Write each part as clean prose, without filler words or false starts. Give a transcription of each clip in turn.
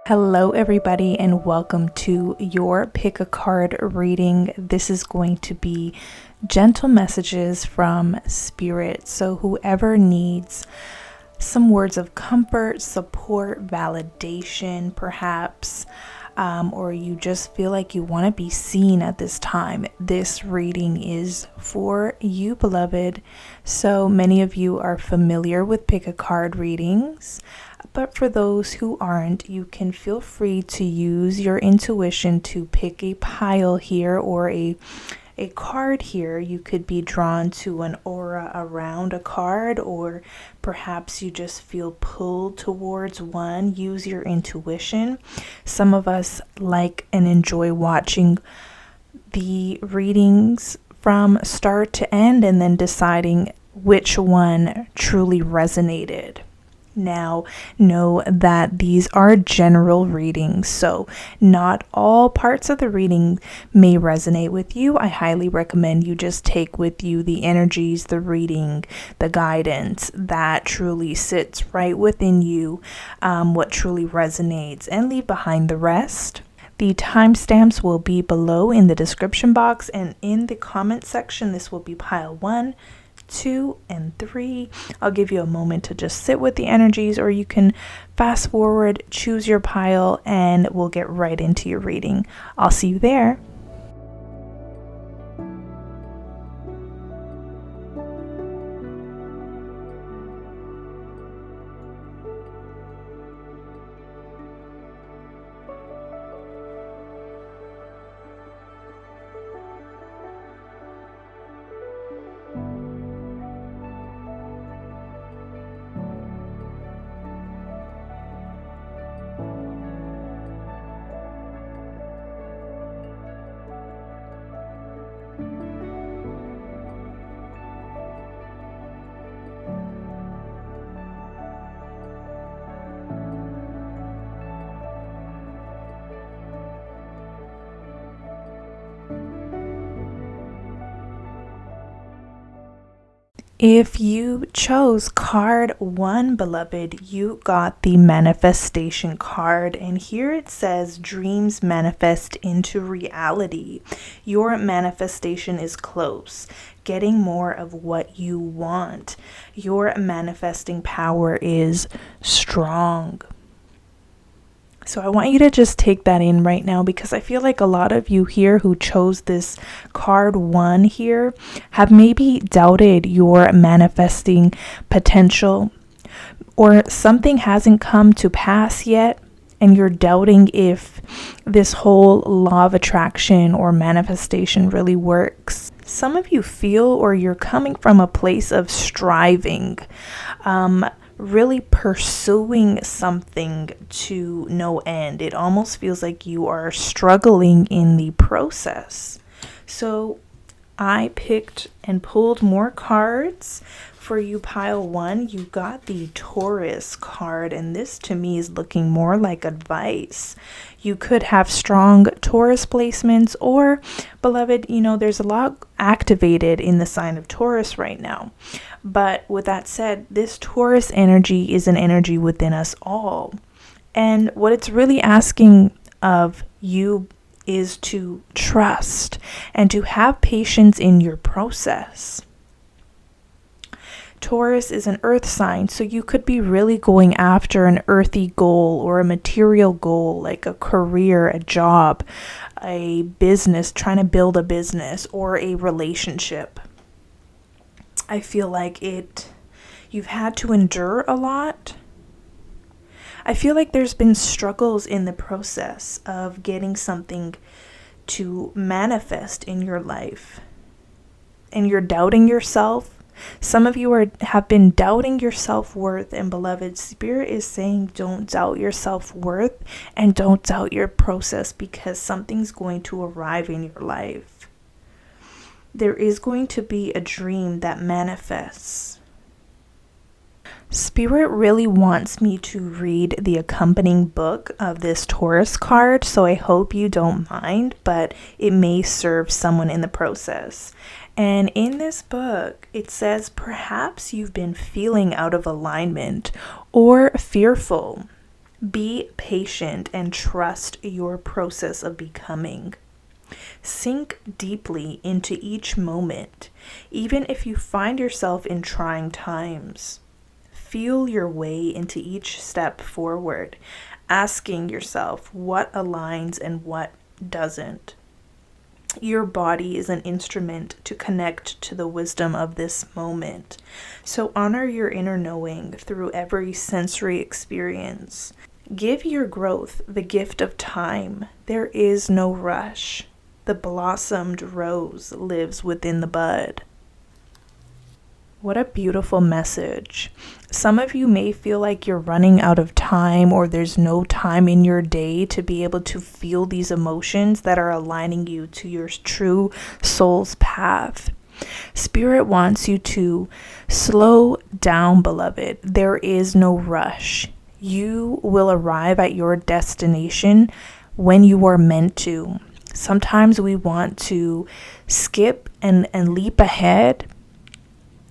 Hello, everybody, and welcome to your pick a card reading. This is going to be gentle messages from Spirit. So, whoever needs some words of comfort, support, validation, perhaps, or you just feel like you want to be seen at this time, this reading is for you, beloved. So, many of you are familiar with pick a card readings. But for those who aren't, you can feel free to use your intuition to pick a pile here or a card here. You could be drawn to an aura around a card, or perhaps you just feel pulled towards one. Use your intuition. Some of us like and enjoy watching the readings from start to end and then deciding which one truly resonated. Now, know that these are general readings, so not all parts of the reading may resonate with you. I highly recommend you just take with you the energies, the reading, the guidance that truly sits right within you, what truly resonates, and leave behind the rest. The timestamps will be below in the description box and in the comment section. This will be pile 1, 2, and 3. I'll give you a moment to just sit with the energies, or you can fast forward, choose your pile, and we'll get right into your reading. I'll see you there. If you chose card 1, beloved, you got the manifestation card, and here it says dreams manifest into reality. Your manifestation is close, getting more of what you want. Your manifesting power is strong. So I want you to just take that in right now, because I feel like a lot of you here who chose this card 1 here have maybe doubted your manifesting potential, or something hasn't come to pass yet and you're doubting if this whole law of attraction or manifestation really works. Some of you feel, or you're coming from a place of striving, really pursuing something to no end. It almost feels like you are struggling in the process. So I picked and pulled more cards for you, pile 1. You got the Taurus card, and this to me is looking more like advice. You could have strong Taurus placements, or, beloved, there's a lot activated in the sign of Taurus right now. But with that said, this Taurus energy is an energy within us all. And what it's really asking of you is to trust and to have patience in your process. Taurus is an earth sign, so you could be really going after an earthy goal or a material goal, like a career, a job, a business, trying to build a business, or a relationship. I feel like you've had to endure a lot. I feel like there's been struggles in the process of getting something to manifest in your life, and you're doubting yourself. Some of you have been doubting your self-worth, and beloved, Spirit is saying don't doubt your self-worth and don't doubt your process, because something's going to arrive in your life. There is going to be a dream that manifests. Spirit really wants me to read the accompanying book of this Taurus card, so I hope you don't mind, but it may serve someone in the process. And in this book, it says perhaps you've been feeling out of alignment or fearful. Be patient and trust your process of becoming. Sink deeply into each moment, even if you find yourself in trying times. Feel your way into each step forward, asking yourself what aligns and what doesn't. Your body is an instrument to connect to the wisdom of this moment. So honor your inner knowing through every sensory experience. Give your growth the gift of time. There is no rush. The blossomed rose lives within the bud. What a beautiful message. Some of you may feel like you're running out of time, or there's no time in your day to be able to feel these emotions that are aligning you to your true soul's path. Spirit wants you to slow down, beloved. There is no rush. You will arrive at your destination when you are meant to. Sometimes we want to skip and leap ahead.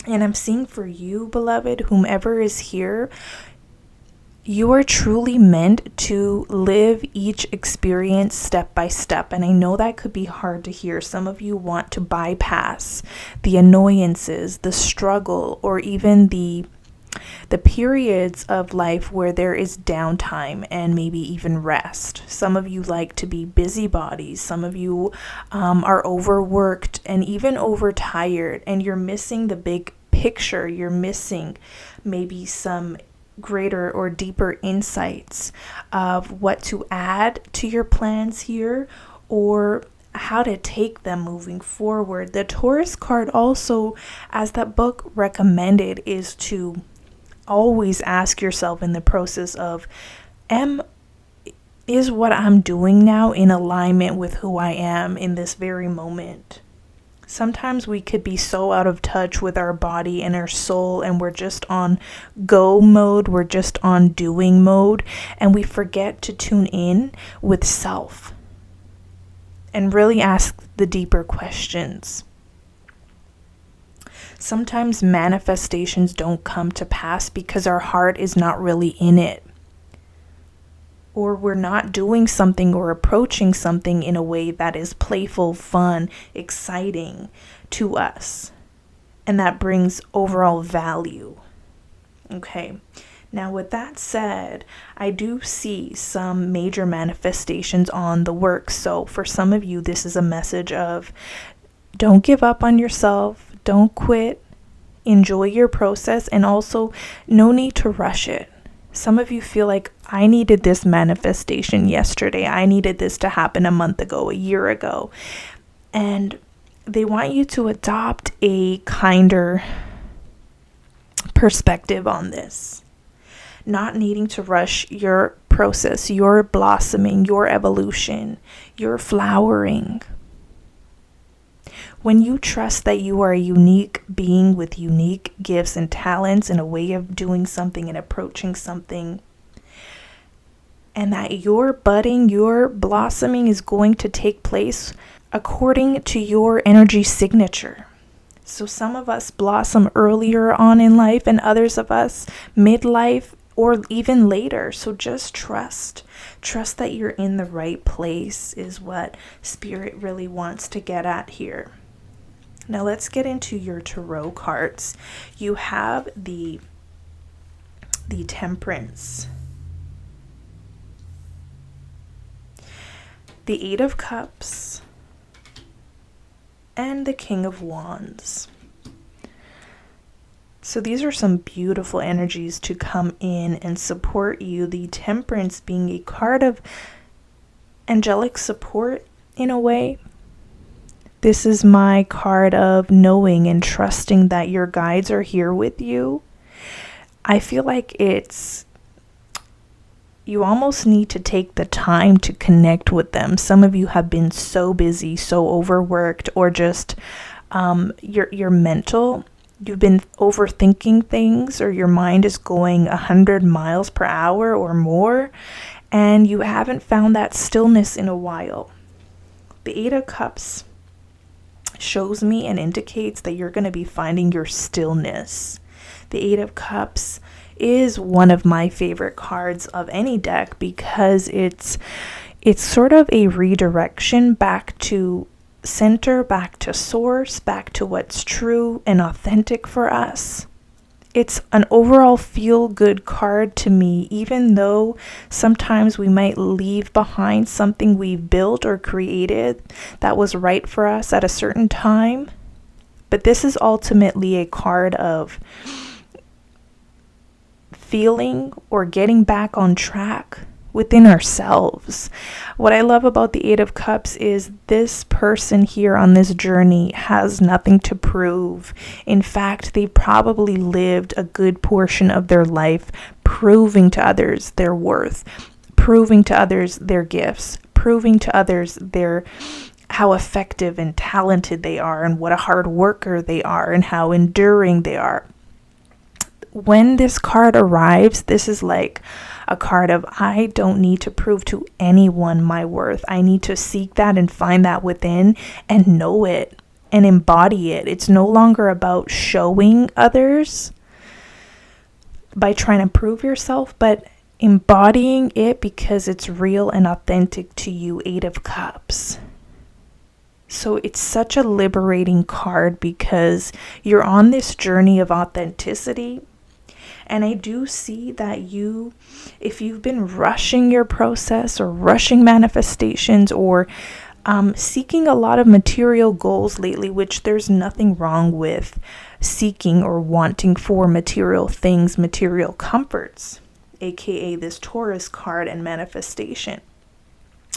And I'm seeing for you, beloved, whomever is here, you are truly meant to live each experience step by step. And I know that could be hard to hear. Some of you want to bypass the annoyances, the struggle, or even the periods of life where there is downtime and maybe even rest. Some of you like to be busybodies. Some of you are overworked and even overtired, and you're missing the big picture. You're missing maybe some greater or deeper insights of what to add to your plans here, or how to take them moving forward. The Taurus card also, as that book recommended, is to always ask yourself in the process of, is what I'm doing now in alignment with who I am in this very moment? Sometimes we could be so out of touch with our body and our soul, and we're just on go mode, we're just on doing mode, and we forget to tune in with self and really ask the deeper questions. Sometimes manifestations don't come to pass because our heart is not really in it, or we're not doing something or approaching something in a way that is playful, fun, exciting to us, and that brings overall value. Okay, now with that said, I do see some major manifestations on the work. So for some of you, this is a message of don't give up on yourself. Don't quit. Enjoy your process, and also no need to rush it. Some of you feel like, I needed this manifestation yesterday. I needed this to happen a month ago, a year ago. And they want you to adopt a kinder perspective on this. Not needing to rush your process, your blossoming, your evolution, your flowering. When you trust that you are a unique being with unique gifts and talents and a way of doing something and approaching something, and that your budding, your blossoming is going to take place according to your energy signature. So some of us blossom earlier on in life, and others of us midlife or even later. So just trust that you're in the right place is what Spirit really wants to get at here. Now let's get into your tarot cards. You have the Temperance, the Eight of Cups, and the King of Wands. So these are some beautiful energies to come in and support you. The Temperance being a card of angelic support in a way. This is my card of knowing and trusting that your guides are here with you. I feel like you almost need to take the time to connect with them. Some of you have been so busy, so overworked, or just you're mental. You've been overthinking things, or your mind is going 100 miles per hour or more, and you haven't found that stillness in a while. The Eight of Cups shows me and indicates that you're going to be finding your stillness. The Eight of Cups is one of my favorite cards of any deck because it's sort of a redirection back to center, back to source, back to what's true and authentic for us. It's an overall feel-good card to me, even though sometimes we might leave behind something we've built or created that was right for us at a certain time. But this is ultimately a card of feeling or getting back on track within ourselves. What I love about the Eight of Cups is this person here on this journey has nothing to prove. In fact, they probably lived a good portion of their life proving to others their worth, proving to others their gifts, proving to others how effective and talented they are and what a hard worker they are and how enduring they are. When this card arrives, this is like a card of, I don't need to prove to anyone my worth. I need to seek that and find that within and know it and embody it. It's no longer about showing others by trying to prove yourself, but embodying it because it's real and authentic to you. Eight of Cups. So it's such a liberating card because you're on this journey of authenticity. And I do see that if you've been rushing your process or rushing manifestations or seeking a lot of material goals lately, which there's nothing wrong with seeking or wanting for material things, material comforts, aka this Taurus card and manifestation.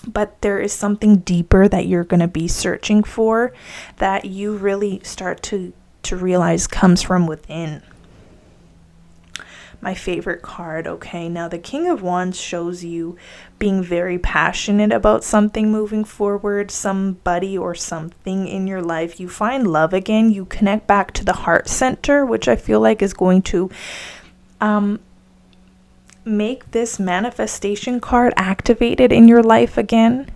But there is something deeper that you're going to be searching for that you really start to realize comes from within. My favorite card. Okay, now the King of Wands shows you being very passionate about something moving forward, somebody or something in your life. You find love again. You connect back to the heart center, which I feel like is going to make this manifestation card activated in your life again.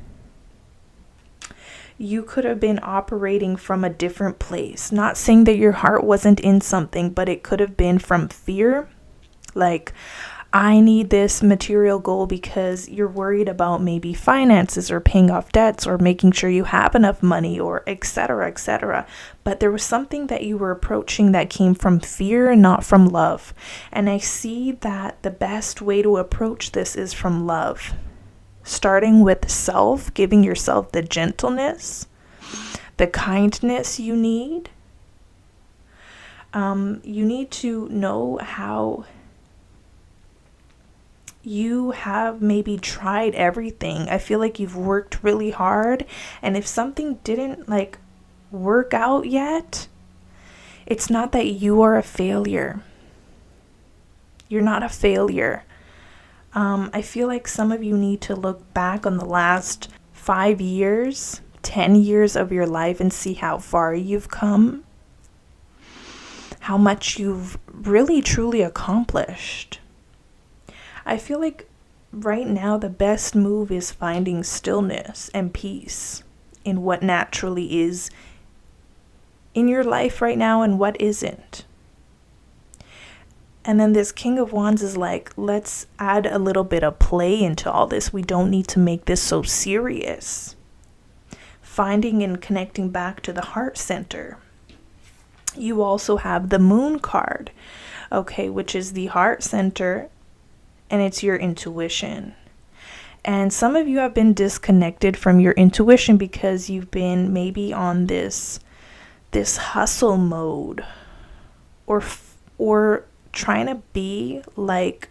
You could have been operating from a different place. Not saying that your heart wasn't in something, but it could have been from fear. Like, I need this material goal because you're worried about maybe finances or paying off debts or making sure you have enough money or etc., etc. But there was something that you were approaching that came from fear and not from love. And I see that the best way to approach this is from love. Starting with self, giving yourself the gentleness, the kindness you need. You need to know how you have maybe tried everything. I feel like you've worked really hard, and if something didn't work out yet, it's not that you are a failure. You're not a failure. I feel like some of you need to look back on the last 5 years, 10 years of your life and see how far you've come, how much you've really truly accomplished. I feel like right now the best move is finding stillness and peace in what naturally is in your life right now and what isn't. And then this King of Wands is like, let's add a little bit of play into all this. We don't need to make this so serious. Finding and connecting back to the heart center. You also have the Moon card, okay, which is the heart center. And it's your intuition. And some of you have been disconnected from your intuition because you've been maybe on this hustle mode or trying to be like,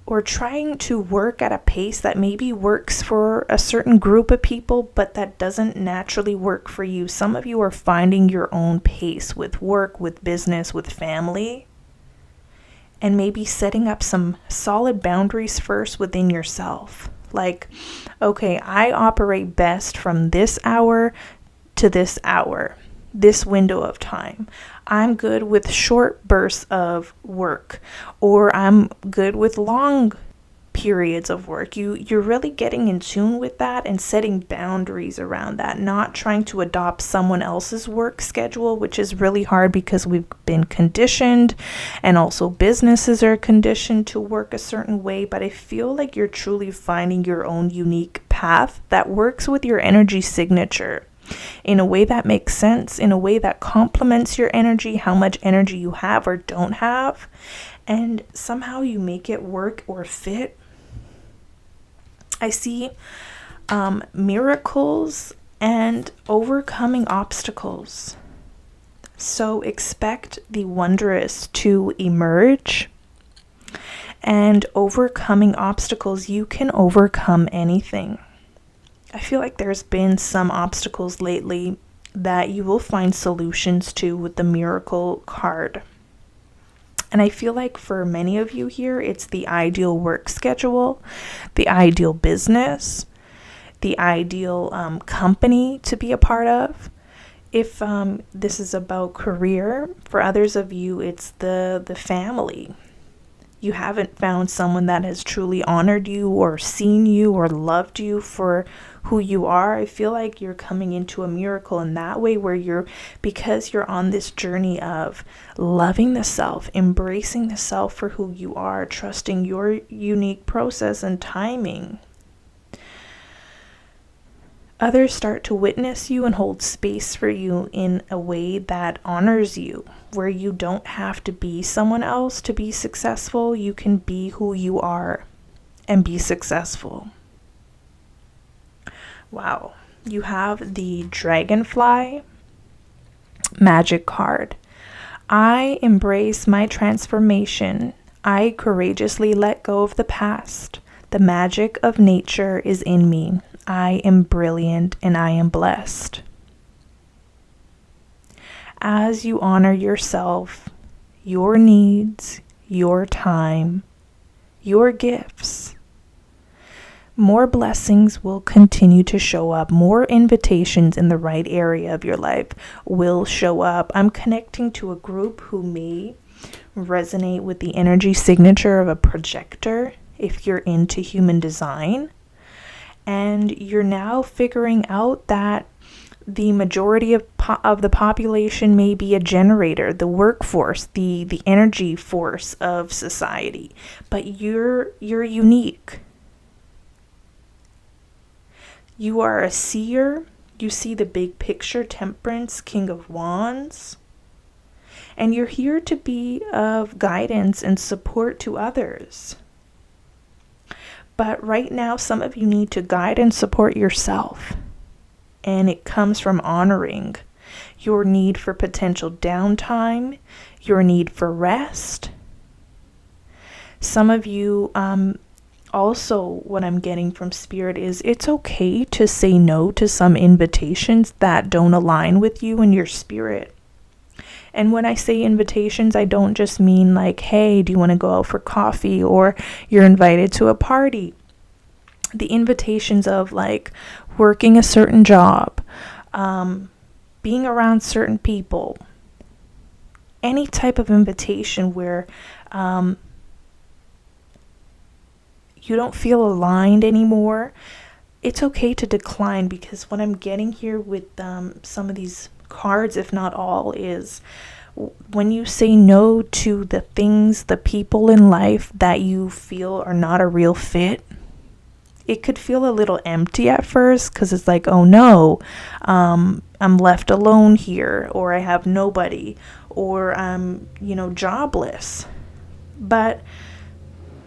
or trying to work at a pace that maybe works for a certain group of people, but that doesn't naturally work for you. Some of you are finding your own pace with work, with business, with family. And maybe setting up some solid boundaries first within yourself. Like, okay, I operate best from this hour to this hour, this window of time. I'm good with short bursts of work, or I'm good with long periods of work. You're really getting in tune with that and setting boundaries around that, not trying to adopt someone else's work schedule, which is really hard because we've been conditioned, and also businesses are conditioned to work a certain way. But I feel like you're truly finding your own unique path that works with your energy signature in a way that makes sense, in a way that complements your energy, how much energy you have or don't have, and somehow you make it work or fit. I see miracles and overcoming obstacles. So expect the wondrous to emerge. And overcoming obstacles, you can overcome anything. I feel like there's been some obstacles lately that you will find solutions to with the miracle card. And I feel like for many of you here, it's the ideal work schedule, the ideal business, the ideal company to be a part of. If this is about career, for others of you, it's the family. You haven't found someone that has truly honored you or seen you or loved you for who you are. I feel like you're coming into a miracle in that way, where because you're on this journey of loving the self, embracing the self for who you are, trusting your unique process and timing. Others start to witness you and hold space for you in a way that honors you, where you don't have to be someone else to be successful. You can be who you are and be successful. Wow. You have the Dragonfly magic card. I embrace my transformation. I courageously let go of the past. The magic of nature is in me. I am brilliant and I am blessed. As you honor yourself, your needs, your time, your gifts, more blessings will continue to show up. More invitations in the right area of your life will show up. I'm connecting to a group who may resonate with the energy signature of a projector if you're into human design. And you're now figuring out that the majority of the population may be a generator, the workforce, the energy force of society. But you're unique. You are a seer. You see the big picture, Temperance, King of Wands. And you're here to be of guidance and support to others. But right now, some of you need to guide and support yourself. And it comes from honoring your need for potential downtime, your need for rest. Some of you, also what I'm getting from Spirit is it's okay to say no to some invitations that don't align with you and your spirit. And when I say invitations, I don't just mean like, hey, do you want to go out for coffee, or you're invited to a party. The invitations of like working a certain job, being around certain people, any type of invitation where you don't feel aligned anymore, it's okay to decline, because what I'm getting here with some of these cards, if not all, is when you say no to the things, the people in life that you feel are not a real fit, it could feel a little empty at first, because it's like, oh no, I'm left alone here, or I have nobody, or I'm, jobless. But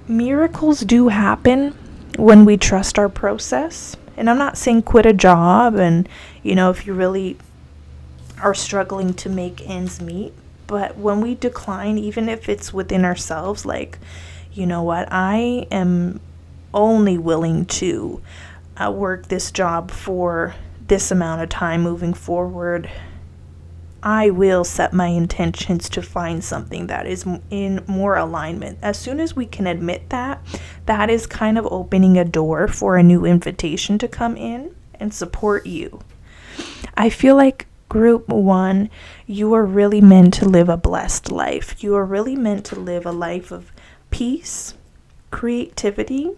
miracles do happen when we trust our process. And I'm not saying quit a job and, if you really are struggling to make ends meet. But when we decline, even if it's within ourselves, like, you know what, I am only willing to work this job for this amount of time moving forward. I will set my intentions to find something that is in more alignment. As soon as we can admit that, that is kind of opening a door for a new invitation to come in and support you. I feel like Group 1, you are really meant to live a blessed life. You are really meant to live a life of peace, creativity,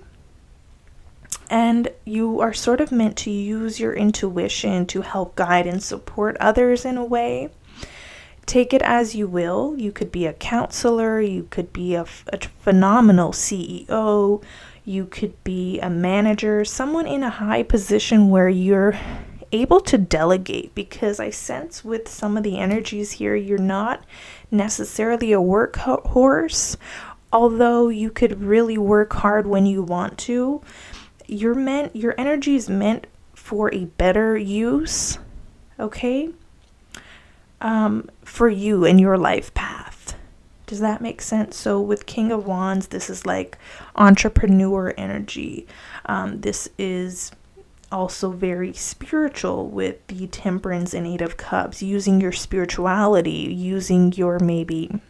And you are sort of meant to use your intuition to help guide and support others in a way. Take it as you will. You could be a counselor, you could be a phenomenal CEO, you could be a manager, someone in a high position where you're able to delegate, because I sense with some of the energies here, you're not necessarily a workhorse, although you could really work hard when you want to. Your energy is meant for a better use, okay? For you and your life path. Does that make sense? So with King of Wands, this is like entrepreneur energy. This is also very spiritual with the Temperance and Eight of Cups, using your spirituality, using your maybe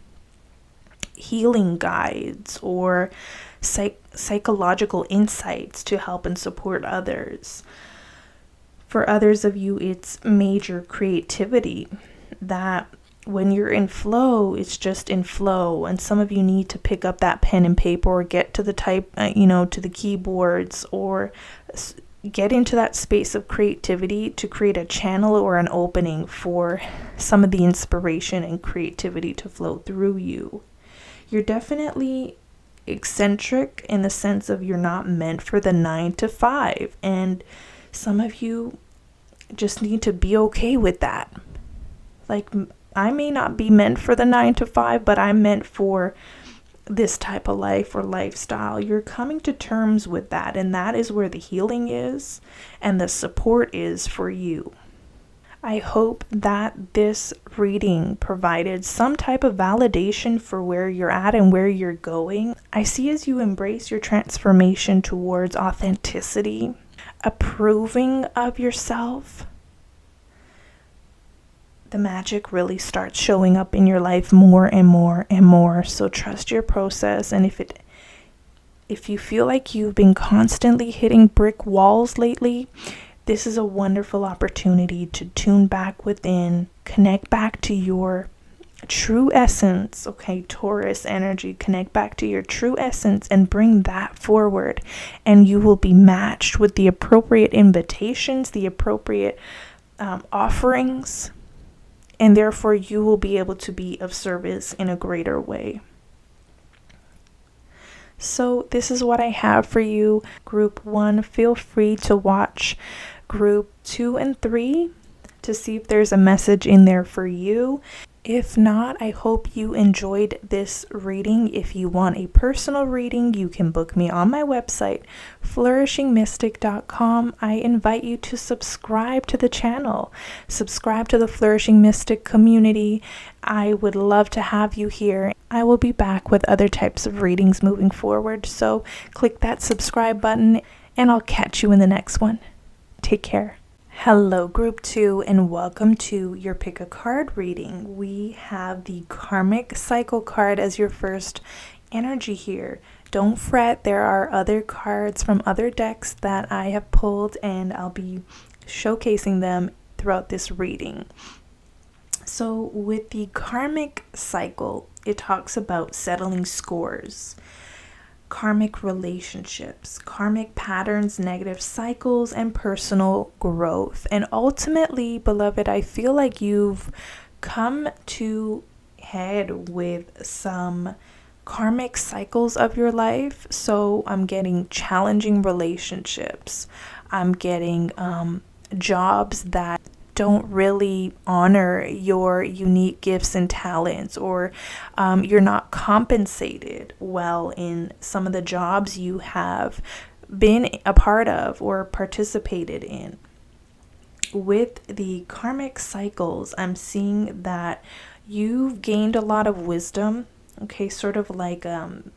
healing guides or psychological insights to help and support others. For others of you, it's major creativity, that when you're in flow, it's just in flow. And some of you need to pick up that pen and paper or get to the to the keyboards, or get into that space of creativity to create a channel or an opening for some of the inspiration and creativity to flow through you. You're definitely eccentric in the sense of you're not meant for the 9 to 5. And some of you just need to be okay with that. Like, I may not be meant for the 9 to 5, but I'm meant for this type of life or lifestyle. You're coming to terms with that, and that is where the healing is and the support is for you. I hope that this reading provided some type of validation for where you're at and where you're going. I see as you embrace your transformation towards authenticity, approving of yourself, the magic really starts showing up in your life more and more and more. So trust your process. And if you feel like you've been constantly hitting brick walls lately, this is a wonderful opportunity to tune back within, connect back to your true essence. Okay, Taurus energy, connect back to your true essence and bring that forward. And you will be matched with the appropriate invitations, the appropriate offerings. And therefore, you will be able to be of service in a greater way. So this is what I have for you. Group 1, feel free to watch Group 2 and 3 to see if there's a message in there for you. If not, I hope you enjoyed this reading. If you want a personal reading, you can book me on my website, flourishingmystic.com. I invite you to subscribe to the channel, subscribe to the Flourishing Mystic community. I would love to have you here. I will be back with other types of readings moving forward. So click that subscribe button and I'll catch you in the next one. Take care. Hello, Group 2, and welcome to your Pick a Card reading. We have the Karmic Cycle card as your first energy here. Don't fret, there are other cards from other decks that I have pulled, and I'll be showcasing them throughout this reading. So with the Karmic Cycle, it talks about settling scores, karmic relationships, karmic patterns, negative cycles, and personal growth. And ultimately, beloved, I feel like you've come to head with some karmic cycles of your life. So I'm getting challenging relationships. I'm getting jobs that don't really honor your unique gifts and talents, or you're not compensated well in some of the jobs you have been a part of or participated in. With the karmic cycles, I'm seeing that you've gained a lot of wisdom. Okay, sort of like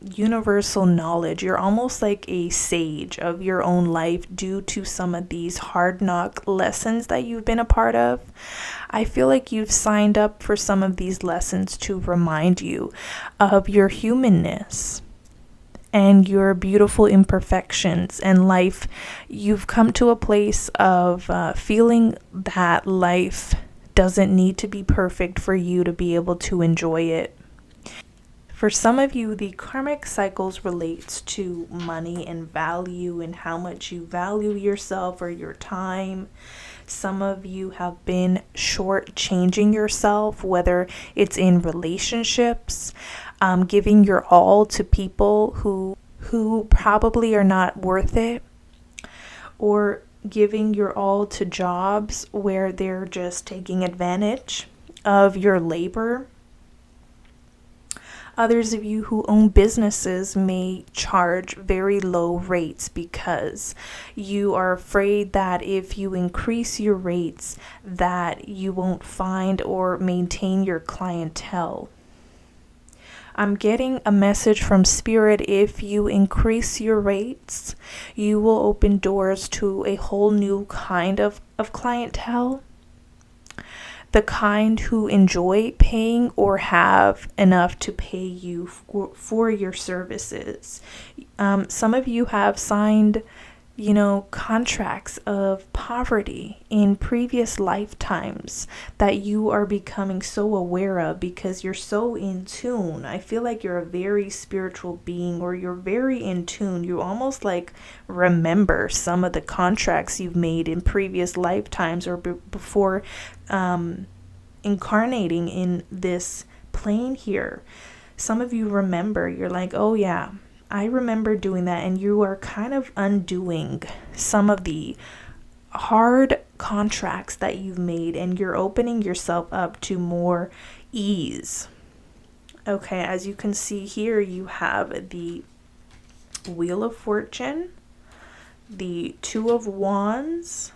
universal knowledge. You're almost like a sage of your own life due to some of these hard knock lessons that you've been a part of. I feel like you've signed up for some of these lessons to remind you of your humanness and your beautiful imperfections and life. You've come to a place of feeling that life doesn't need to be perfect for you to be able to enjoy it. For some of you, the karmic cycles relates to money and value and how much you value yourself or your time. Some of you have been shortchanging yourself, whether it's in relationships, giving your all to people who probably are not worth it, or giving your all to jobs where they're just taking advantage of your labor. Others of you who own businesses may charge very low rates because you are afraid that if you increase your rates that you won't find or maintain your clientele. I'm getting a message from Spirit. If you increase your rates, you will open doors to a whole new kind of clientele. The kind who enjoy paying or have enough to pay you for your services. Some of you have signed, contracts of poverty in previous lifetimes that you are becoming so aware of because you're so in tune. I feel like you're a very spiritual being, or you're very in tune. You almost like remember some of the contracts you've made in previous lifetimes or before incarnating in this plane here. Some of you remember, you're like, oh yeah, I remember doing that, and you are kind of undoing some of the hard contracts that you've made, and you're opening yourself up to more ease. Okay, as you can see here, you have the Wheel of Fortune, the Two of Wands,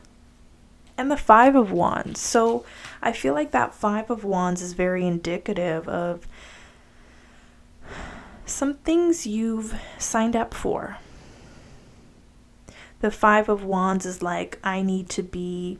and the Five of Wands. So I feel like that Five of Wands is very indicative of some things you've signed up for. The Five of Wands is like, I need to be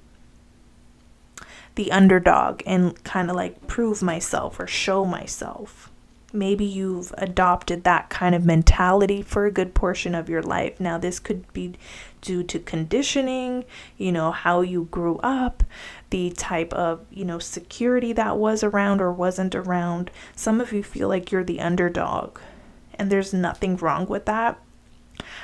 the underdog and kind of like prove myself or show myself. Maybe you've adopted that kind of mentality for a good portion of your life. Now, this could be due to conditioning, how you grew up, the type of, security that was around or wasn't around. Some of you feel like you're the underdog, and there's nothing wrong with that.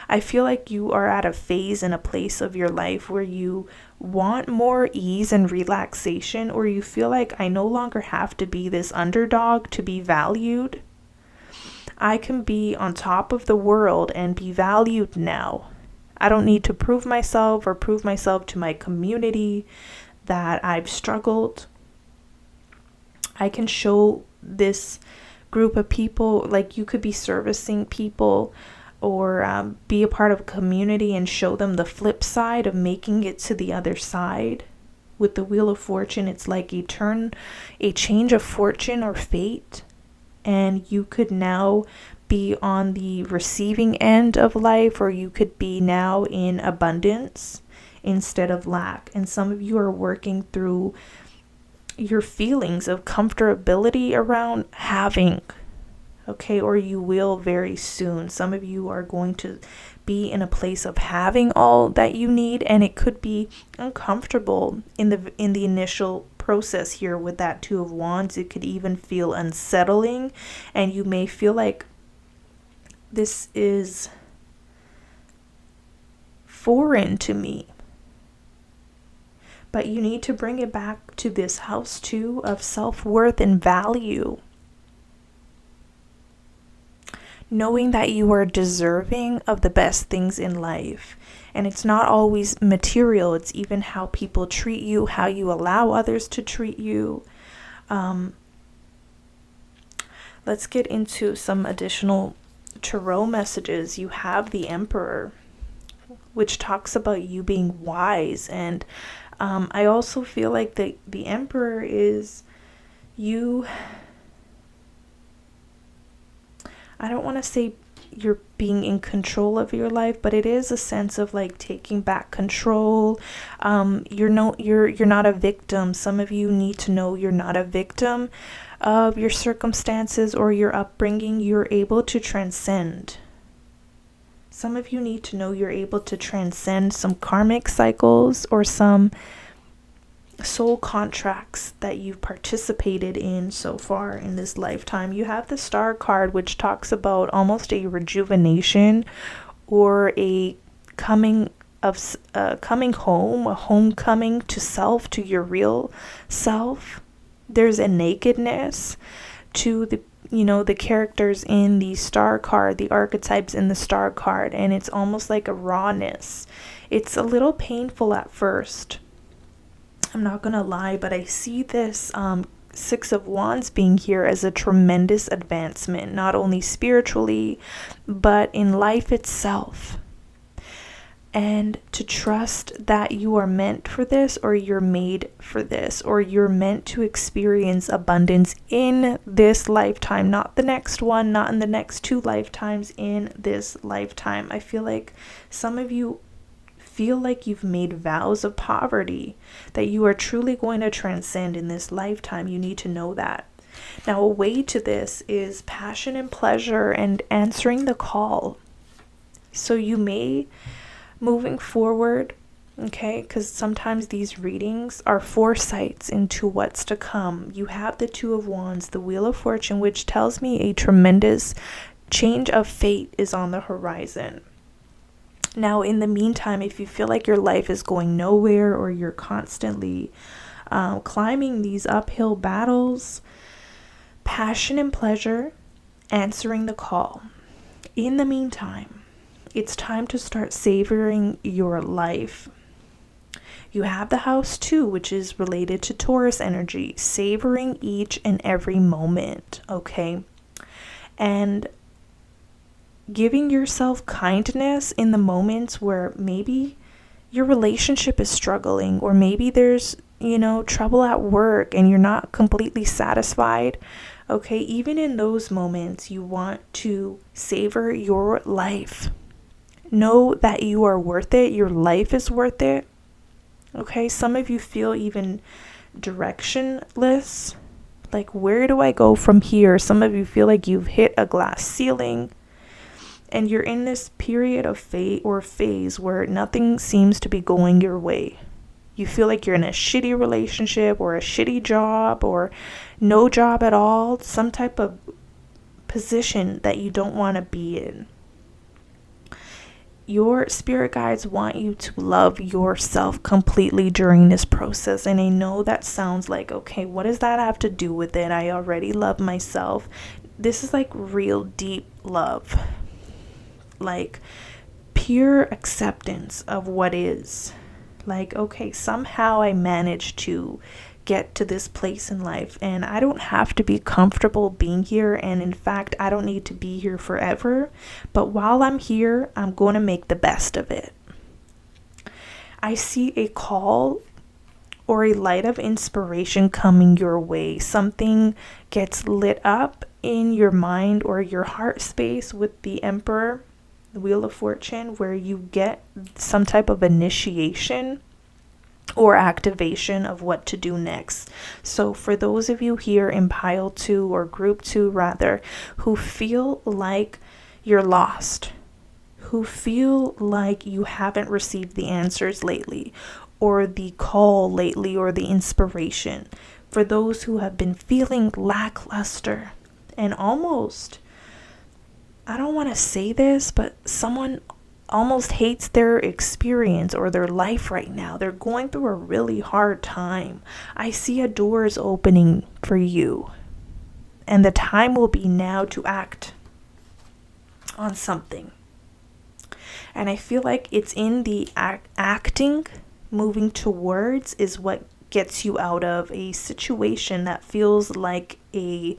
I feel like you are at a phase and a place of your life where you want more ease and relaxation, or you feel like I no longer have to be this underdog to be valued. I can be on top of the world and be valued now. I don't need to prove myself or prove myself to my community that I've struggled. I can show this group of people, like you could be servicing people or be a part of a community and show them the flip side of making it to the other side. With the Wheel of Fortune, it's like a change of fortune or fate, and you could now be on the receiving end of life, or you could be now in abundance instead of lack. And some of you are working through your feelings of comfortability around having. Okay, or you will very soon. Some of you are going to be in a place of having all that you need, and it could be uncomfortable in the initial process here with that Two of Wands. It could even feel unsettling, and you may feel like this is foreign to me. But you need to bring it back to this house too of self-worth and value. Knowing that you are deserving of the best things in life. And it's not always material. It's even how people treat you, how you allow others to treat you. Let's get into some additional tarot messages. You have the Emperor, which talks about you being wise. And I also feel like the Emperor is you. I don't want to say you're being in control of your life, but it is a sense of like taking back control. You're not a victim. Some of you need to know you're not a victim of your circumstances or your upbringing. You're able to transcend. Some of you need to know you're able to transcend some karmic cycles or some soul contracts that you've participated in so far in this lifetime. You have the Star card, which talks about almost a rejuvenation or a coming home, a homecoming to self, to your real self. There's a nakedness to the characters in the Star card, the archetypes in the Star card, and it's almost like a rawness. It's a little painful at first, I'm not gonna lie, but I see this Six of Wands being here as a tremendous advancement, not only spiritually, but in life itself. And to trust that you are meant for this, or you're made for this, or you're meant to experience abundance in this lifetime, not the next one, not in the next 2 lifetimes, in this lifetime. I feel like some of you feel like you've made vows of poverty that you are truly going to transcend in this lifetime. You need to know that. Now, a way to this is passion and pleasure and answering the call. So you may, moving forward, okay, because sometimes these readings are foresights into what's to come. You have the Two of Wands, the Wheel of Fortune, which tells me a tremendous change of fate is on the horizon. Now, in the meantime, if you feel like your life is going nowhere, or you're constantly climbing these uphill battles, passion and pleasure, answering the call. In the meantime, it's time to start savoring your life. You have the House 2, which is related to Taurus energy, savoring each and every moment, okay? And giving yourself kindness in the moments where maybe your relationship is struggling, or maybe there's, trouble at work and you're not completely satisfied. Okay, even in those moments, you want to savor your life. Know that you are worth it. Your life is worth it. Okay, some of you feel even directionless. Like, where do I go from here? Some of you feel like you've hit a glass ceiling. And you're in this period of phase where nothing seems to be going your way. You feel like you're in a shitty relationship, or a shitty job, or no job at all. Some type of position that you don't want to be in. Your spirit guides want you to love yourself completely during this process. And I know that sounds like, okay, what does that have to do with it? I already love myself. This is like real deep love. Like pure acceptance of what is. Like, okay, somehow I managed to get to this place in life, and I don't have to be comfortable being here, and in fact, I don't need to be here forever. But while I'm here, I'm going to make the best of it. I see a call or a light of inspiration coming your way. Something gets lit up in your mind or your heart space with the Emperor, the Wheel of Fortune, where you get some type of initiation or activation of what to do next. So for those of you here in pile 2, or group 2 rather, who feel like you're lost, who feel like you haven't received the answers lately, or the call lately, or the inspiration, for those who have been feeling lackluster and almost, I don't want to say this, but someone almost hates their experience or their life right now. They're going through a really hard time. I see a door is opening for you, and the time will be now to act on something. And I feel like it's in the acting, moving towards, is what gets you out of a situation that feels like a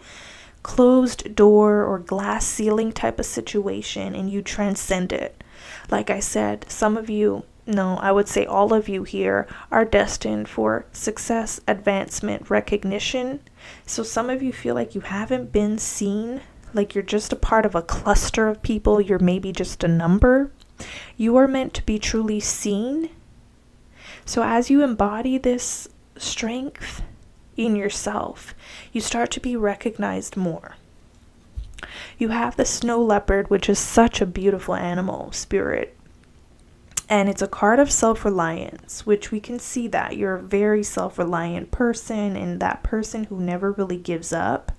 closed door or glass ceiling type of situation, and you transcend it. Like I said, some of you, no, I would say all of you here are destined for success, advancement, recognition. So some of you feel like you haven't been seen, like you're just a part of a cluster of people, you're maybe just a number. You are meant to be truly seen. So as you embody this strength in yourself, you start to be recognized more. You have the snow leopard, which is such a beautiful animal spirit. And it's a card of self-reliance, which we can see that you're a very self-reliant person and that person who never really gives up.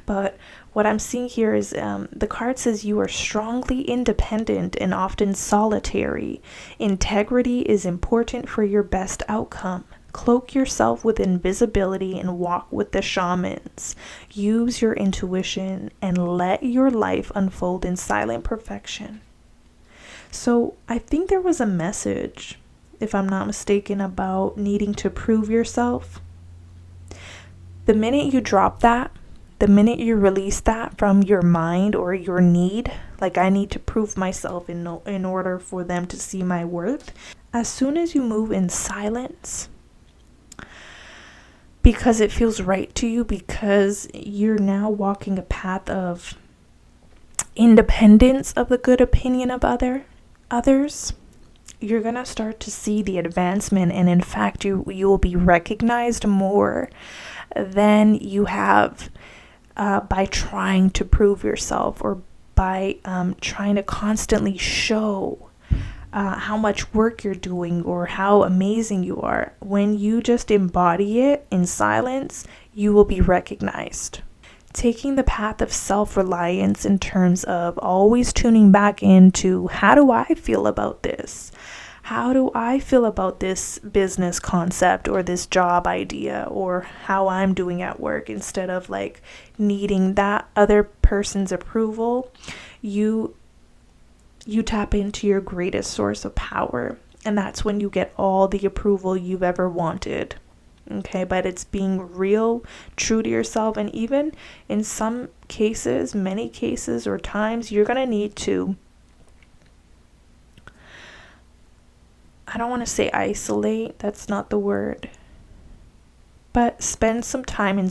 But what I'm seeing here is the card says you are strongly independent and often solitary. Integrity is important for your best outcome. Cloak yourself with invisibility and walk with the shamans. Use your intuition and let your life unfold in silent perfection. So I think there was a message, if I'm not mistaken, about needing to prove yourself. The minute you drop that, the minute you release that from your mind or your need, like I need to prove myself in order for them to see my worth, as soon as you move in silence, because it feels right to you, because you're now walking a path of independence of the good opinion of others, you're gonna start to see the advancement, and in fact you will be recognized more than you have by trying to prove yourself, or by trying to constantly show how much work you're doing or how amazing you are. When you just embody it in silence, you will be recognized. Taking the path of self-reliance in terms of always tuning back into, how do I feel about this? How do I feel about this business concept or this job idea, or how I'm doing at work? Instead of like needing that other person's approval, you tap into your greatest source of power, and that's when you get all the approval you've ever wanted. Okay, but it's being real, true to yourself. And even in some cases, many cases or times, you're going to need to, I don't want to say isolate, that's not the word, but spend some time in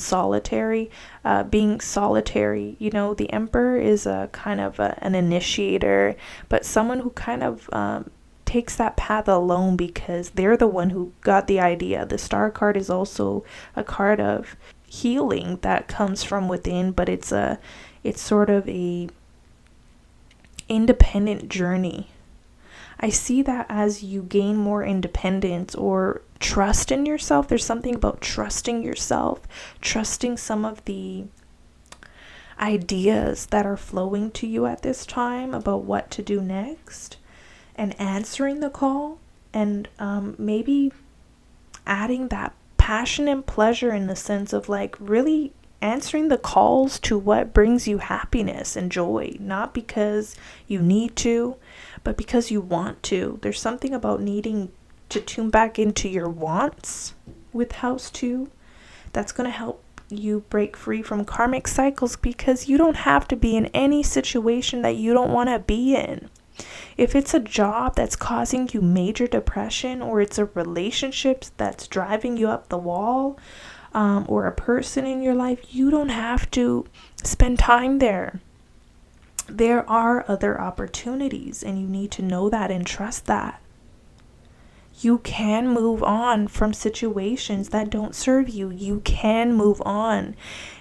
being solitary. You know, the Emperor is a kind of an initiator, but someone who kind of takes that path alone because they're the one who got the idea. The Star card is also a card of healing that comes from within, but it's sort of a independent journey. I see that as you gain more independence or trust in yourself. There's something about trusting yourself, trusting some of the ideas that are flowing to you at this time about what to do next, and answering the call, and maybe adding that passion and pleasure in the sense of like really answering the calls to what brings you happiness and joy, not because you need to, but because you want to. There's something about needing to tune back into your wants with House 2 that's going to help you break free from karmic cycles, because you don't have to be in any situation that you don't want to be in. If it's a job that's causing you major depression, or it's a relationship that's driving you up the wall, or a person in your life, you don't have to spend time there. There are other opportunities, and you need to know that and trust that. You can move on from situations that don't serve you. You can move on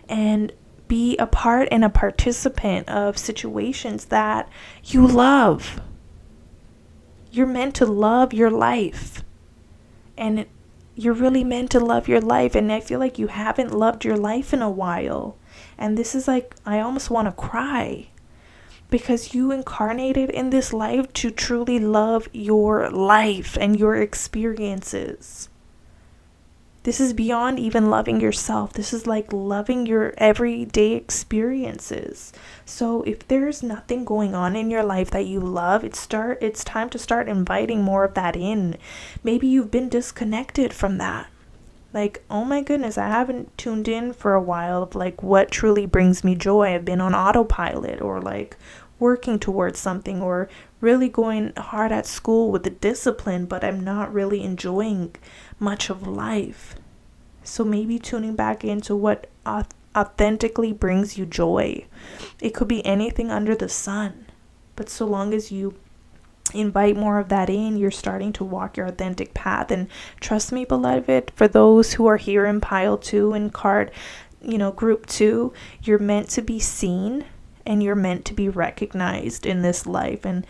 and be a part and a participant of situations that you love. You're meant to love your life, and you're really meant to love your life. And I feel like you haven't loved your life in a while, and this is like, I almost want to cry, because you incarnated in this life to truly love your life and your experiences. This is beyond even loving yourself. This is like loving your everyday experiences. So if there's nothing going on in your life that you love, it's time to start inviting more of that in. Maybe you've been disconnected from that. Like, oh my goodness, I haven't tuned in for a while of like what truly brings me joy. I've been on autopilot, or like working towards something, or really going hard at school with the discipline, but I'm not really enjoying much of life. So maybe tuning back into what authentically brings you joy. It could be anything under the sun, but so long as you invite more of that in, you're starting to walk your authentic path. And trust me, beloved, for those who are here in pile 2 and card, group 2, you're meant to be seen, and you're meant to be recognized in this life. And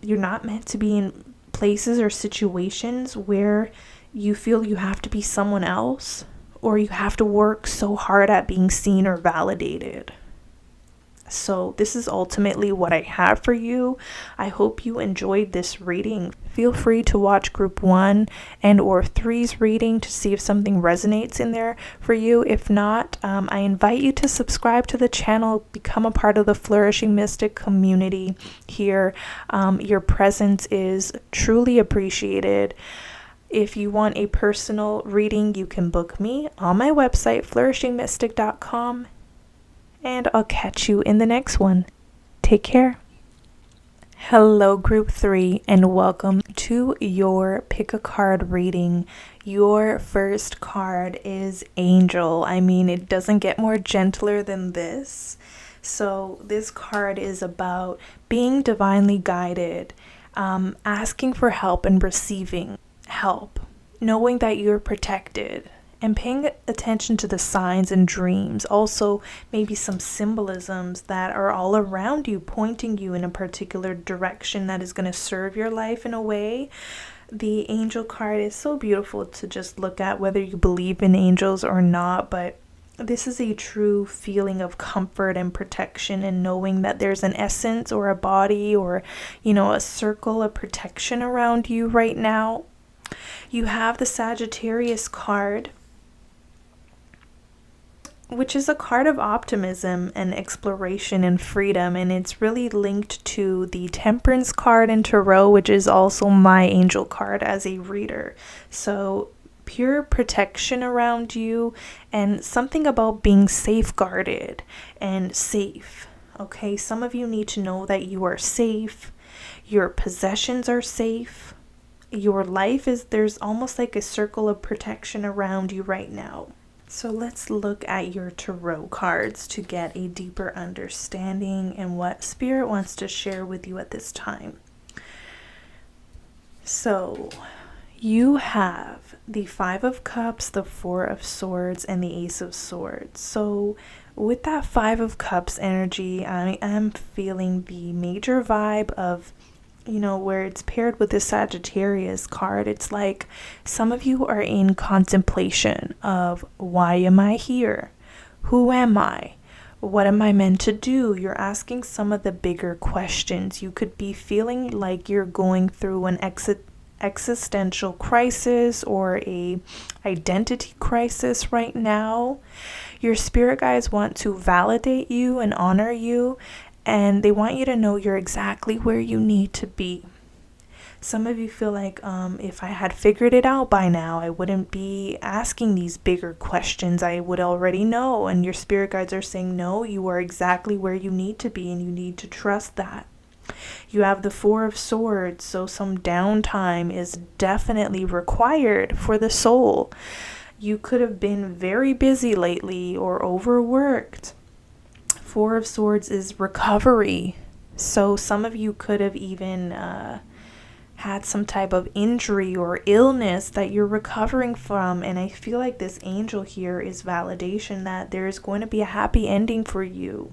you're not meant to be in places or situations where you feel you have to be someone else, or you have to work so hard at being seen or validated. So this is ultimately what I have for you. I hope you enjoyed this reading. Feel free to watch group 1 and or 3's reading to see if something resonates in there for you. If not, I invite you to subscribe to the channel, become a part of the Flourishing Mystic community here. Your presence is truly appreciated. If you want a personal reading, you can book me on my website, flourishingmystic.com. And I'll catch you in the next one. Take care. Hello, group 3, and welcome to your pick a card reading. Your first card is Angel. I mean, it doesn't get more gentler than this. So this card is about being divinely guided, asking for help and receiving help, knowing that you're protected, and paying attention to the signs and dreams. Also, maybe some symbolisms that are all around you, pointing you in a particular direction that is going to serve your life in a way. The angel card is so beautiful to just look at, whether you believe in angels or not, but this is a true feeling of comfort and protection, and knowing that there's an essence or a body or, a circle of protection around you right now. You have the Sagittarius card, which is a card of optimism and exploration and freedom, and it's really linked to the Temperance card in Tarot, which is also my angel card as a reader. So pure protection around you, and something about being safeguarded and safe. Okay, some of you need to know that you are safe, your possessions are safe, your life is, there's almost like a circle of protection around you right now. So let's look at your tarot cards to get a deeper understanding and what Spirit wants to share with you at this time. So you have the 5 of Cups, the 4 of Swords, and the Ace of Swords. So with that 5 of Cups energy, I am feeling the major vibe of, where it's paired with the Sagittarius card. It's like some of you are in contemplation of, why am I here? Who am I? What am I meant to do? You're asking some of the bigger questions. You could be feeling like you're going through an existential crisis or a identity crisis right now. Your spirit guides want to validate you and honor you, and they want you to know you're exactly where you need to be. Some of you feel like, if I had figured it out by now, I wouldn't be asking these bigger questions. I would already know. And your spirit guides are saying, no, you are exactly where you need to be, and you need to trust that. You have the 4 of Swords, so some downtime is definitely required for the soul. You could have been very busy lately or overworked. 4 of Swords is recovery. So some of you could have even had some type of injury or illness that you're recovering from. And I feel like this angel here is validation that there's going to be a happy ending for you.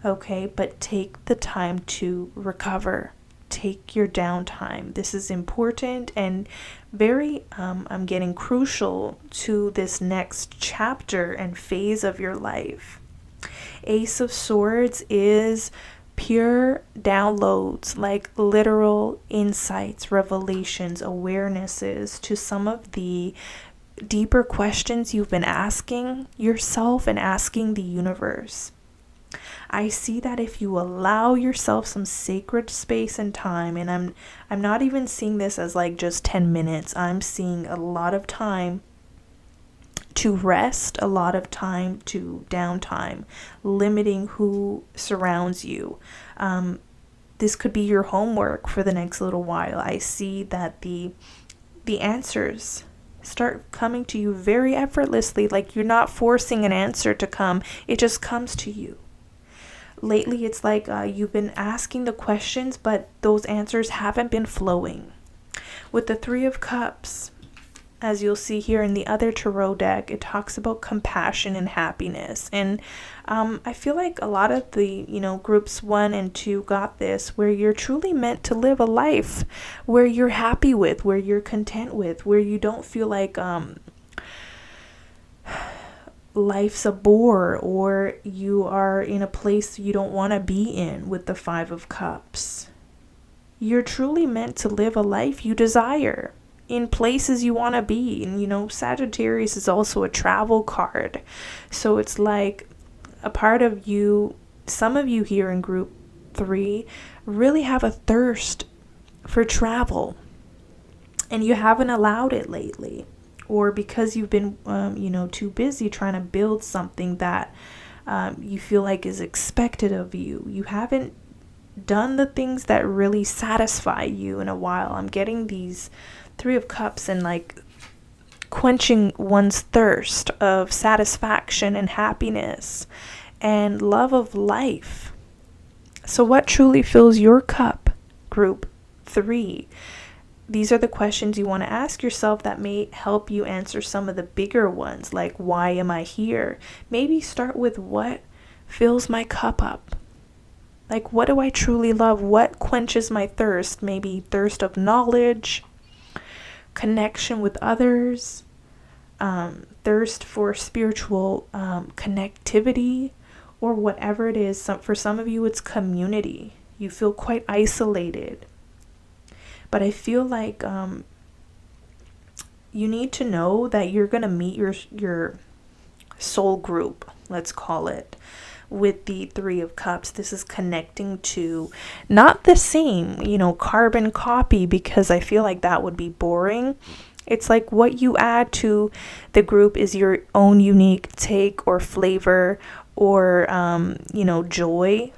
Okay, but take the time to recover. Take your downtime. This is important and very, I'm getting crucial to this next chapter and phase of your life. Ace of Swords is pure downloads, like literal insights, revelations, awarenesses to some of the deeper questions you've been asking yourself and asking the universe. I see that if you allow yourself some sacred space and time, and I'm not even seeing this as like just 10 minutes. I'm seeing a lot of time to rest, a lot of time to downtime, limiting who surrounds you. This could be your homework for the next little while. I see that the answers start coming to you very effortlessly, like you're not forcing an answer to come. It just comes to you. Lately, it's like you've been asking the questions, but those answers haven't been flowing. With the 3 of Cups, as you'll see here in the other tarot deck, it talks about compassion and happiness. And I feel like a lot of the, groups 1 and 2 got this, where you're truly meant to live a life where you're happy with, where you're content with, where you don't feel like life's a bore, or you are in a place you don't want to be in with the 5 of Cups. You're truly meant to live a life you desire in places you want to be. And, Sagittarius is also a travel card. So it's like a part of you, some of you here in group 3 really have a thirst for travel, and you haven't allowed it lately. Or because you've been, too busy trying to build something that you feel like is expected of you. You haven't done the things that really satisfy you in a while. I'm getting these 3 of Cups and like quenching one's thirst of satisfaction and happiness and love of life. So what truly fills your cup, group 3? These are the questions you want to ask yourself that may help you answer some of the bigger ones, like why am I here? Maybe start with what fills my cup up. Like, what do I truly love? What quenches my thirst? Maybe thirst of knowledge, connection with others, thirst for spiritual connectivity, or whatever it is. For some of you, it's community. You feel quite isolated. But I feel like you need to know that you're going to meet your soul group, let's call it, with the 3 of Cups. This is connecting to not the same, carbon copy, because I feel like that would be boring. It's like what you add to the group is your own unique take or flavor or, joy.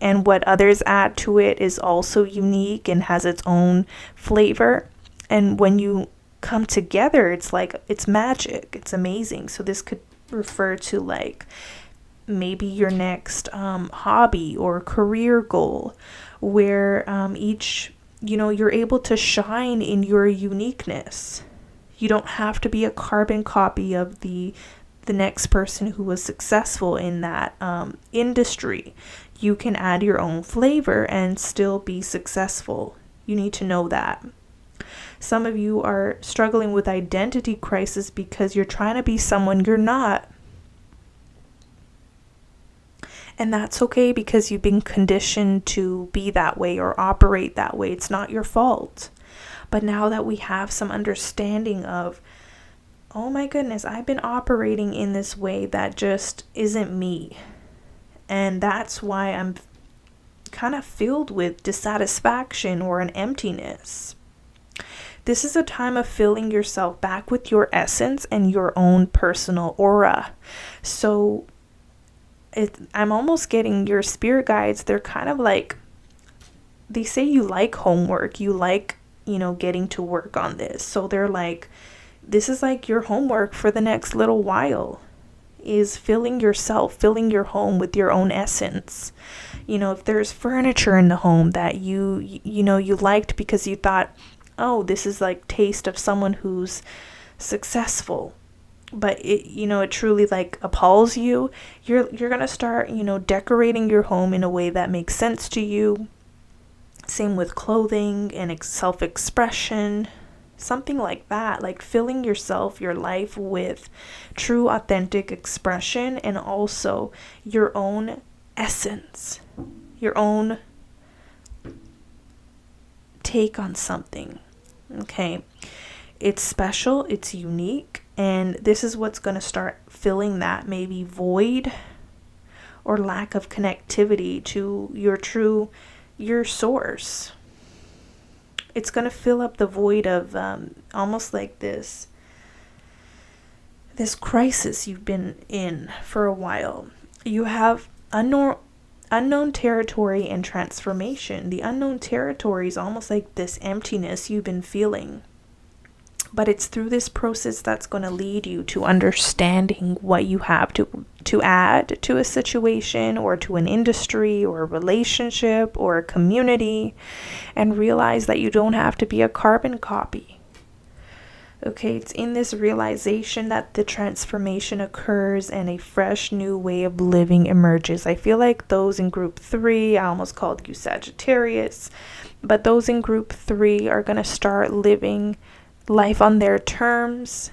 And what others add to it is also unique and has its own flavor. And when you come together, it's like, it's magic. It's amazing. So this could refer to like maybe your next hobby or career goal, where each, you're able to shine in your uniqueness. You don't have to be a carbon copy of the next person who was successful in that industry. You can add your own flavor and still be successful. You need to know that. Some of you are struggling with identity crisis because you're trying to be someone you're not. And that's okay, because you've been conditioned to be that way or operate that way. It's not your fault. But now that we have some understanding of, oh my goodness, I've been operating in this way that just isn't me. And that's why I'm kind of filled with dissatisfaction or an emptiness. This is a time of filling yourself back with your essence and your own personal aura. So I'm almost getting your spirit guides. They're kind of like, they say you like homework. You like, getting to work on this. So they're like, this is like your homework for the next little while, is filling yourself, filling your home with your own essence. If there's furniture in the home that you liked because you thought, oh, this is like taste of someone who's successful, but it truly like appalls you, you're going to start, decorating your home in a way that makes sense to you. Same with clothing and self-expression. Something like that, like filling yourself, your life with true, authentic expression, and also your own essence, your own take on something. Okay, it's special, it's unique, and this is what's going to start filling that maybe void or lack of connectivity to your source. It's going to fill up the void of almost like this crisis you've been in for a while. You have unknown territory and transformation. The unknown territory is almost like this emptiness you've been feeling. But it's through this process that's going to lead you to understanding what you have to add to a situation or to an industry or a relationship or a community, and realize that you don't have to be a carbon copy. Okay, it's in this realization that the transformation occurs and a fresh new way of living emerges. I feel like those in group 3, I almost called you Sagittarius, but those in group 3 are going to start living life on their terms.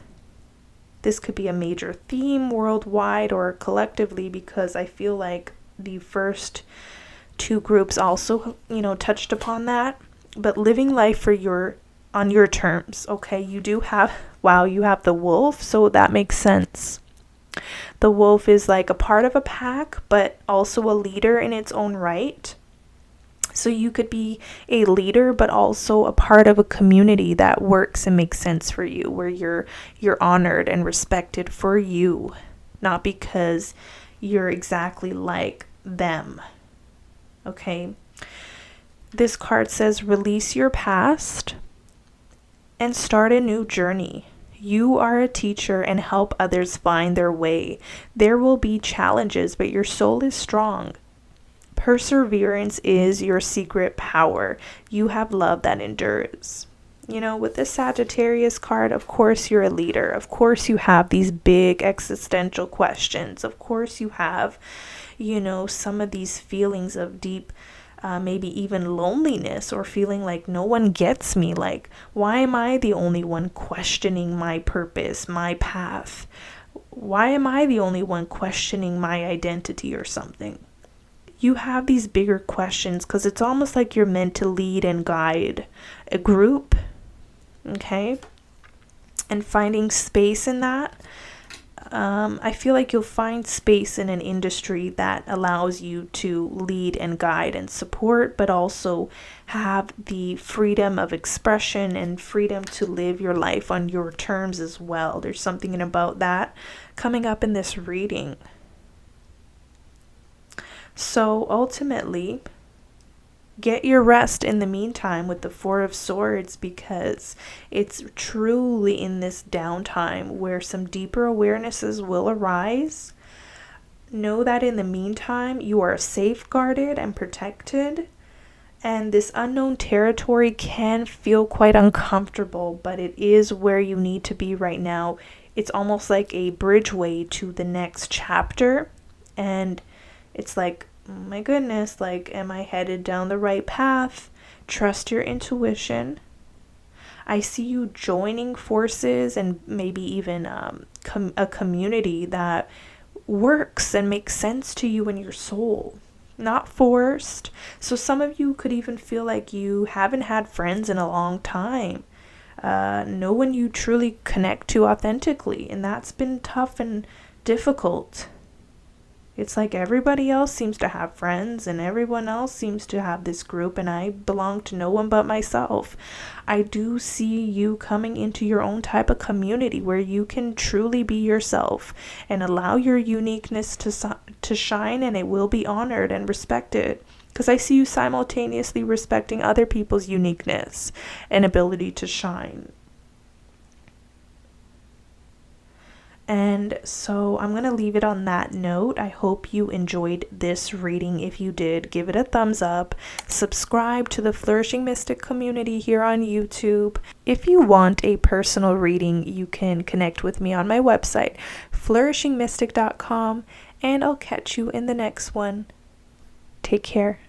This could be a major theme worldwide or collectively, because I feel like the first 2 groups also, touched upon that. But living life on your terms. Okay, you have the wolf, so that makes sense. The wolf is like a part of a pack, but also a leader in its own right. So you could be a leader, but also a part of a community that works and makes sense for you, where you're honored and respected for you, not because you're exactly like them. Okay. This card says, release your past and start a new journey. You are a teacher and help others find their way. There will be challenges, but your soul is strong. Perseverance is your secret power. You have love that endures. With the Sagittarius card, of course you're a leader. Of course you have these big existential questions. Of course you have, some of these feelings of deep maybe even loneliness, or feeling like no one gets me. Like, why am I the only one questioning my purpose, my path? Why am I the only one questioning my identity or something? You have these bigger questions because it's almost like you're meant to lead and guide a group, okay? And finding space in that. I feel like you'll find space in an industry that allows you to lead and guide and support, but also have the freedom of expression and freedom to live your life on your terms as well. There's something about that coming up in this reading. So ultimately, get your rest in the meantime with the 4 of Swords, because it's truly in this downtime where some deeper awarenesses will arise. Know that in the meantime, you are safeguarded and protected. And this unknown territory can feel quite uncomfortable, but it is where you need to be right now. It's almost like a bridgeway to the next chapter. And it's like, oh my goodness, like, am I headed down the right path? Trust your intuition. I see you joining forces and maybe even a community that works and makes sense to you and your soul, not forced. So some of you could even feel like you haven't had friends in a long time. No one you truly connect to authentically, and that's been tough and difficult. It's like everybody else seems to have friends and everyone else seems to have this group, and I belong to no one but myself. I do see you coming into your own type of community where you can truly be yourself and allow your uniqueness to shine, and it will be honored and respected. Because I see you simultaneously respecting other people's uniqueness and ability to shine. And so I'm going to leave it on that note. I hope you enjoyed this reading. If you did, give it a thumbs up. Subscribe to the Flourishing Mystic community here on YouTube. If you want a personal reading, you can connect with me on my website, flourishingmystic.com, and I'll catch you in the next one. Take care.